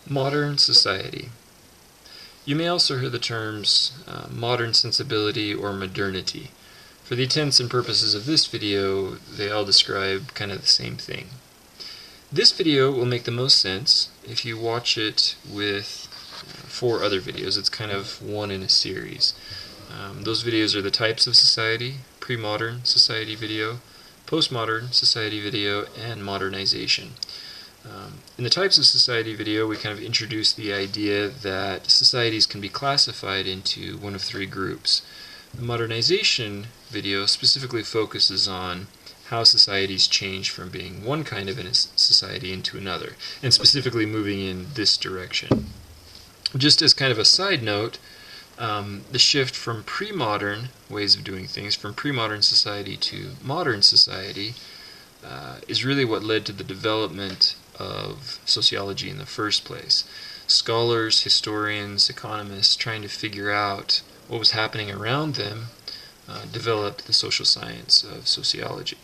Modern society. You may also hear the terms modern sensibility or modernity. For the intents and purposes of this video, they all describe kind of the same thing. This video will make the most sense if you watch it with 4 other videos. It's kind of one in a series. Those videos are the types of society, pre-modern society video, postmodern society video, and modernization. In the types of society video, we kind of introduce the idea that societies can be classified into one of 3 groups. The modernization video specifically focuses on how societies change from being one kind of a society into another, and specifically moving in this direction. Just as kind of a side note, the shift from pre-modern ways of doing things, from pre-modern society to modern society, is really what led to the development of sociology in the first place. Scholars, historians, economists trying to figure out what was happening around them developed the social science of sociology.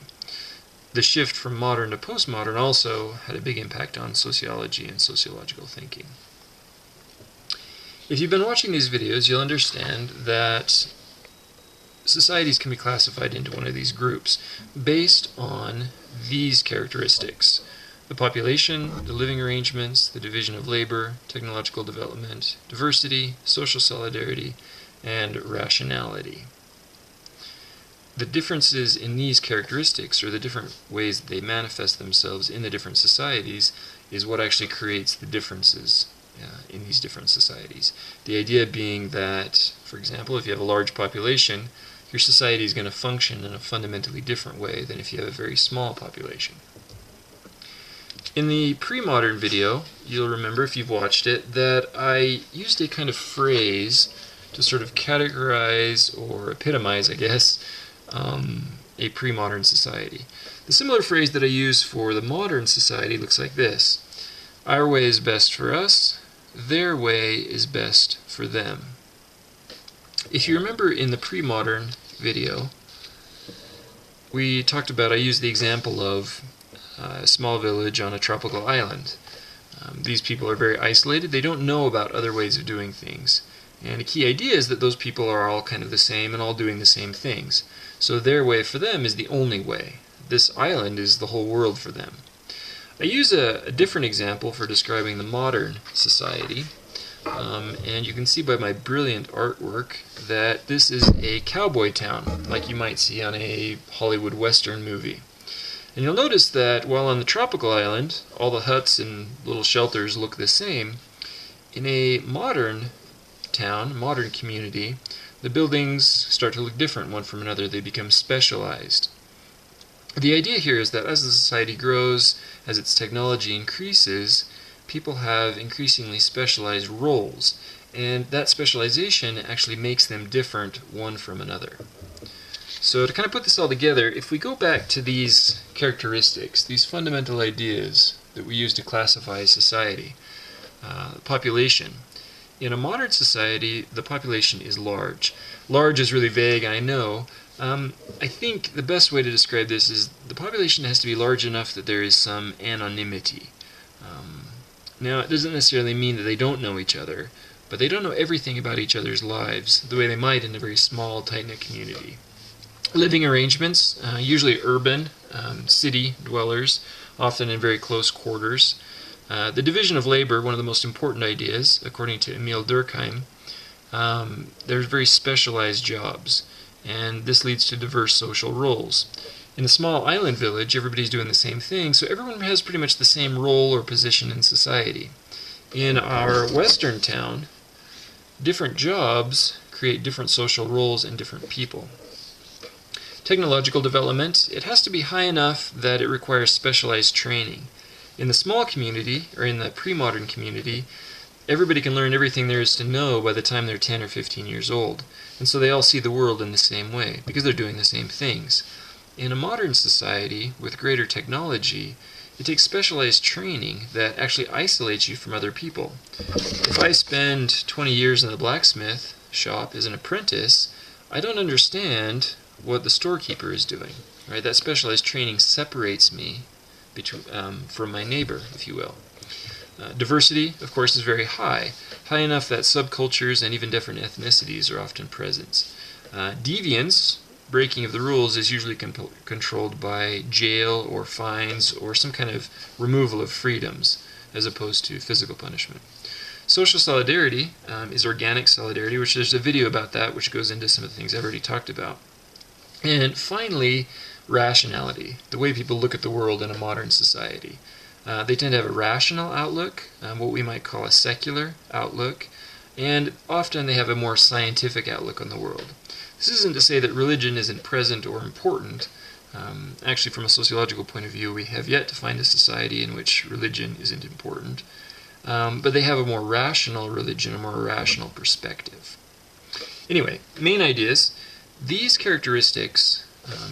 The shift from modern to postmodern also had a big impact on sociology and sociological thinking. If you've been watching these videos, you'll understand that societies can be classified into one of these groups based on these characteristics: the population, the living arrangements, the division of labor, technological development, diversity, social solidarity, and rationality. The differences in these characteristics, or the different ways that they manifest themselves in the different societies, is what actually creates the differences in these different societies. The idea being that, for example, if you have a large population, your society is going to function in a fundamentally different way than if you have a very small population. In the pre-modern video, you'll remember if you've watched it, that I used a kind of phrase to sort of categorize or epitomize, I guess, a pre-modern society. The similar phrase that I use for the modern society looks like this: our way is best for us, their way is best for them. If you remember in the pre-modern video, we talked about, I used the example of a small village on a tropical island. These people are very isolated. They don't know about other ways of doing things. And a key idea is that those people are all kind of the same and all doing the same things. So their way for them is the only way. This island is the whole world for them. I use a different example for describing the modern society. And you can see by my brilliant artwork that this is a cowboy town, like you might see on a Hollywood Western movie. And you'll notice that while on the tropical island, all the huts and little shelters look the same, in a modern town, modern community, the buildings start to look different one from another. They become specialized. The idea here is that as the society grows, as its technology increases, people have increasingly specialized roles, and that specialization actually makes them different one from another. So to kind of put this all together, if we go back to these characteristics, these fundamental ideas that we use to classify society, population. In a modern society, the population is large. Large is really vague, I know. I think the best way to describe this is the population has to be large enough that there is some anonymity. Now, it doesn't necessarily mean that they don't know each other, but they don't know everything about each other's lives the way they might in a very small, tight-knit community. Living arrangements, usually urban, city dwellers, often in very close quarters. The division of labor, one of the most important ideas, according to Emil Durkheim. There's very specialized jobs, and this leads to diverse social roles. In a small island village, everybody's doing the same thing, so everyone has pretty much the same role or position in society. In our western town, different jobs create different social roles and different people. Technological development, it has to be high enough that it requires specialized training. In the small community, or in the pre-modern community, everybody can learn everything there is to know by the time they're 10 or 15 years old. And so they all see the world in the same way, because they're doing the same things. In a modern society, with greater technology, it takes specialized training that actually isolates you from other people. If I spend 20 years in the blacksmith shop as an apprentice, I don't understand what the storekeeper is doing. Right? That specialized training separates me from my neighbor, if you will. Diversity, of course, is very high enough that subcultures and even different ethnicities are often present. Deviance, breaking of the rules, is usually controlled by jail or fines or some kind of removal of freedoms as opposed to physical punishment. Social solidarity is organic solidarity, which there's a video about that which goes into some of the things I've already talked about. And finally, rationality, the way people look at the world in a modern society. They tend to have a rational outlook, what we might call a secular outlook, and often they have a more scientific outlook on the world. This isn't to say that religion isn't present or important. Actually, from a sociological point of view, we have yet to find a society in which religion isn't important. But they have a more rational religion, a more rational perspective. Anyway, main ideas. These characteristics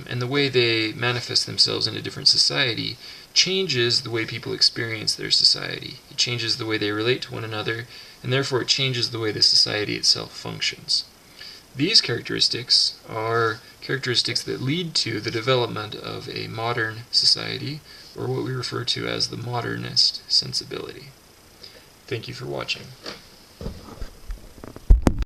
and the way they manifest themselves in a different society changes the way people experience their society. It changes the way they relate to one another, and therefore it changes the way the society itself functions. These characteristics are characteristics that lead to the development of a modern society, or what we refer to as the modernist sensibility. Thank you for watching.